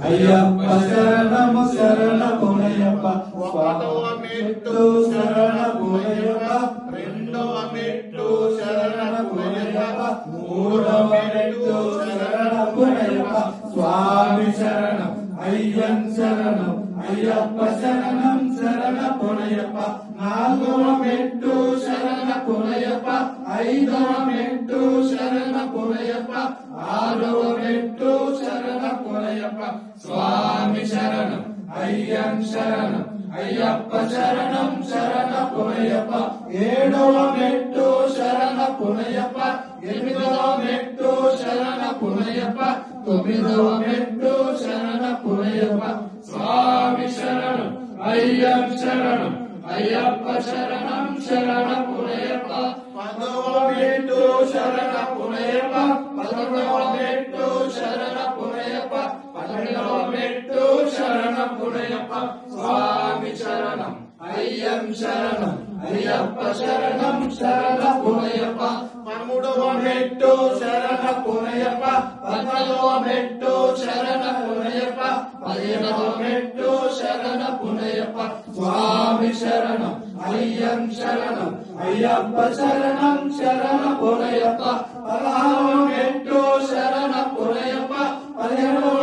అయ్యప్ప శరణము శరణమునయ్యప్ప ఒకటవ మెట్టు శరణమునయ్యప్ప రెండవ మెట్టు శరణమునయ్యప్ప మూడవ మెట్టు శరణమునయ్యప్ప స్వామి శరణం అయ్యన్ శరణం అయ్యప్ప శరణం శరణమునయ్యప్ప నాలుగవ మెట్టు శరణమునయ్యప్ప ఐదవ మెట్టు శరణమునయ్యప్ప ఆరవ మెట్టు శరణమునయ్యప్ప స్వామి శరణం అయ్యన్ శరణం అయ్యప్ప శరణం శరణమునయ్యప్ప ఏడవ మెట్టు శరణమునయ్యప్ప ఎనిమిదవ మెట్టు శరణమునయ్యప్ప తొమ్మిదవ మెట్టు శరణమునయ్యప్ప స్వామి శరణం అయ్యన్ శరణం అయ్యప్ప శరణం శరణమునయ్యప్ప పదవ మెట్టు శరణమునయ్యప్ప పదకొండవ మెట్టు శరణమునయ్యప్ప పన్నెండవ మెట్టు శరణమునయ్యప్ప స్వామి శరణం అయ్యన్ శరణం అయ్యప్ప శరణం శరణమునయ్యప్ప పదమూడవ మెట్టు శరణమునయ్యప్ప పద్నాలుగవ మెట్టు శరణమునయ్యప్ప పదిహేనవ మెట్టు శరణమునయ్యప్ప స్వామి శరణం అయ్యన్ శరణం అయ్యప్ప శరణం శరణమునయ్యప్ప పదహారవ మెట్టు శరణమునయ్యప్ప 17వ